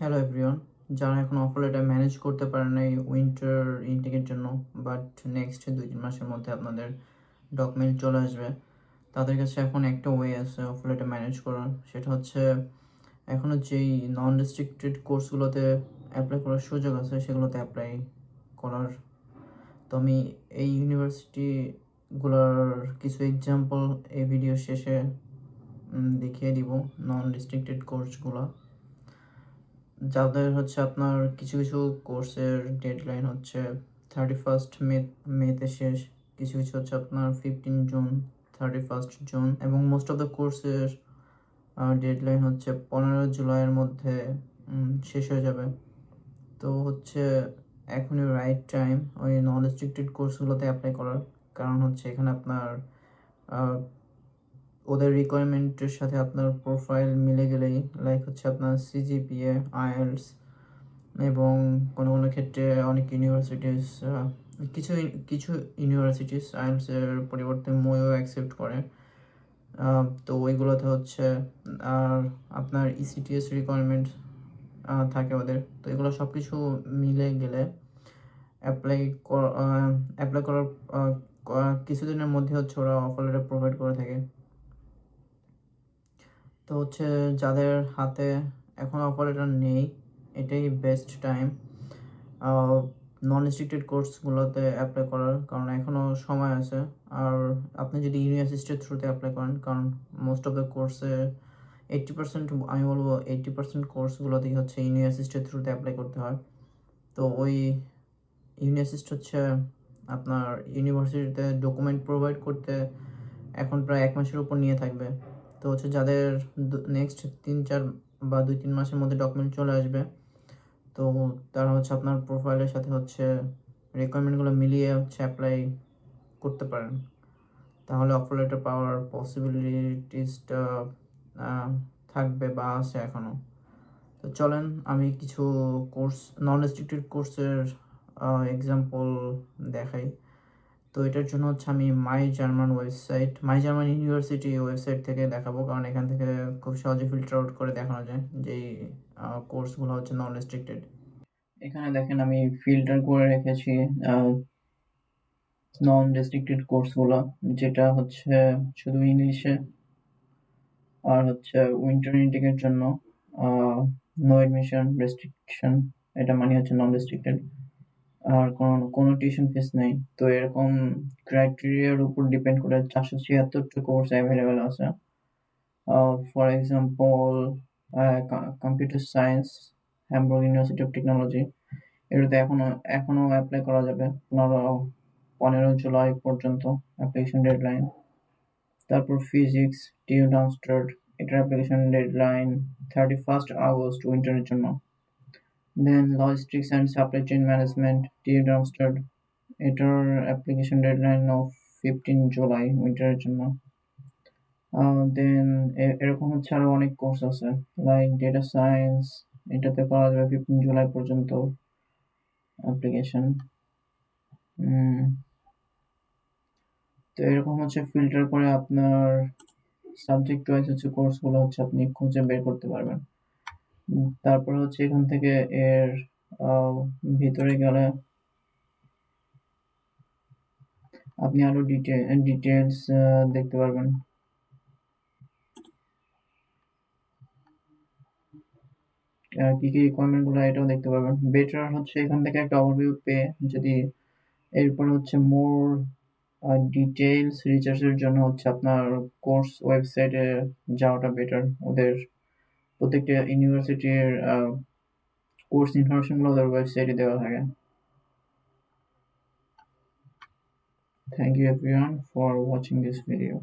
Hello everyone, যারা এখন offer letter manage করতে পারেন নাই উইন্টার ইনটেকের জন্য, বাট নেক্সট 2-3 মাসের মধ্যে আপনাদের ডকুমেন্ট চলে আসবে, তাদের কাছে এখন একটা ওয়ে আছে অফার লেটার ম্যানেজ করার। সেটা হচ্ছে এখনও যেই নন রেস্ট্রিক্টেড কোর্সগুলোতে অ্যাপ্লাই করার সুযোগ আছে সেগুলোতে অ্যাপ্লাই করার। তো আমি এই ইউনিভার্সিটিগুলোর কিছু এক্সাম্পল এই ভিডিও শেষে দেখিয়ে দিব। নন রেস্ট্রিক্টেড কোর্সগুলো যাদের হচ্ছে আপনার কিছু কিছু কোর্সের ডেডলাইন হচ্ছে 31 মেতে শেষ, কিছু কিছু হচ্ছে আপনার 15 জুন, 31 জুন, এবং মোস্ট অফ দ্য কোর্সের ডেডলাইন হচ্ছে 15 জুলাইয়ের মধ্যে শেষ হয়ে যাবে। তো হচ্ছে এখনই রাইট টাইম ওই নন রেস্ট্রিক্টেড কোর্সগুলোতে অ্যাপ্লাই করার। কারণ হচ্ছে এখানে আপনার ওদের রিকোয়ারমেন্টের সাথে আপনার প্রোফাইল মিলে গেলেই, লাইক হচ্ছে আপনার সিজিপিএ, আইএলটিএস, এবং কোনো কোনো ক্ষেত্রে অনেক ইউনিভার্সিটিস কিছু কিছু ইউনিভার্সিটিস আইএলটিএসের পরিবর্তে মোও অ্যাকসেপ্ট করে। তো ওইগুলোতে হচ্ছে আর আপনার ইসিটিএস রিকোয়ারমেন্ট থাকে ওদের। তো এগুলো সব কিছু মিলে গেলে অ্যাপ্লাই করার কিছুদিনের মধ্যে হচ্ছে ওরা অফার লেটার প্রোভাইড করে থাকে। তো হচ্ছে যাদের হাতে এখন অফার লেটার নেই, এটাই বেস্ট টাইম নন রেস্ট্রিক্টেড কোর্সগুলোতে অ্যাপ্লাই করার, কারণ এখনও সময় আছে। আর আপনি যদি ইউনিভার্সিটির থ্রুতে অ্যাপ্লাই করেন, কারণ মোস্ট অফ দ্য কোর্সে 80%, আমি বলবো 80% কোর্সগুলোতেই হচ্ছে ইউনিভার্সিটির থ্রুতে অ্যাপ্লাই করতে হয়। তো ওই ইউনিভার্সিটি হচ্ছে আপনার ইউনিভার্সিটিতে ডকুমেন্ট প্রোভাইড করতে এখন প্রায় 1 মাসের উপর নিয়ে থাকবে। তো হচ্ছে যাদের নেক্সট 3-4 বা 2-3 মাসের মধ্যে ডকুমেন্ট চলে আসবে, তো তারা হচ্ছে আপনার প্রোফাইলের সাথে হচ্ছে রিকোয়ারমেন্টগুলো মিলিয়ে হচ্ছে অ্যাপ্লাই করতে পারেন। তাহলে অফার লেটার পাওয়ার পসিবিলিটিসটা থাকবে বা আছে এখনও। তো চলেন আমি কিছু কোর্স, নন রেস্ট্রিক্টেড কোর্সের এক্সাম্পল দেখাই। তো এটার জন্য হচ্ছে আমি মাই জার্মান ইউনিভার্সিটি ওয়েবসাইট থেকে দেখাবো, কারণ এখান থেকে খুব সহজে ফিল্টার আউট করে দেখানো যায় যেই কোর্সগুলো হচ্ছে নন রেস্ট্রিক্টেড। এখানে দেখেন আমি ফিল্টার করে রেখেছি নন রেস্ট্রিক্টেড কোর্সগুলো, যেটা হচ্ছে শুধু ইংলিশে, আর হচ্ছে উইন্টার ইনটেকের জন্য নো এডমিশন রেস্ট্রিকশন, এটা মানে হচ্ছে নন রেস্ট্রিক্টেড, আর কোনো টিউশন ফিস নেই। তো এরকম ক্রাইটেরিয়ার উপর ডিপেন্ড করে 476টা কোর্স অ্যাভেলেবেল আছে। For example computer science, Hamburg University of Technology, এটাতে এখনো অ্যাপ্লাই করা যাবে। 15 জুলাই পর্যন্ত অ্যাপ্লিকেশন ডেডলাইন। তারপর ফিজিক্স, টিউ ডামস্টার, এটার অ্যাপ্লিকেশন ডেডলাইন 31 আগস্ট উইন্টারের জন্য। Then logistics and supply chain management, TU Darmstadt, এটার অ্যাপ্লিকেশন ডেডলাইন অফ 15 জুলাই উইন্টারের জন্য। দেন এরকম হচ্ছে আরো অনেক কোর্স আছে, লাইক ডেটা সায়েন্স, এটাতে পাওয়া যাবে 15 জুলাই পর্যন্ত অ্যাপ্লিকেশন। তো এরকম হচ্ছে ফিল্টার করে আপনার সাবজেক্ট ওয়াইজ হচ্ছে কোর্সগুলো হচ্ছে আপনি খুঁজে বের করতে পারবেন। তারপর হচ্ছে এখান থেকে এর ভিতরে গেলে আপনি আরো ডিটেলস দেখতে পারবেন। কি কি রিকোয়ারমেন্ট গুলো এটাও দেখতে পারবেন। বেটার হচ্ছে এখান থেকে একটা ওভারভিউ পেয়ে যদি এরপর হচ্ছে মোর ডিটেলস রিসার্চের জন্য হচ্ছে আপনার কোর্স ওয়েবসাইটে যাওয়াটা বেটার। ওদের প্রত্যেকটা ইউনিভার্সিটির কোর্স ইনফরমেশনগুলো ওদের ওয়েবসাইটে দেওয়া থাকে। Thank you everyone for watching this video.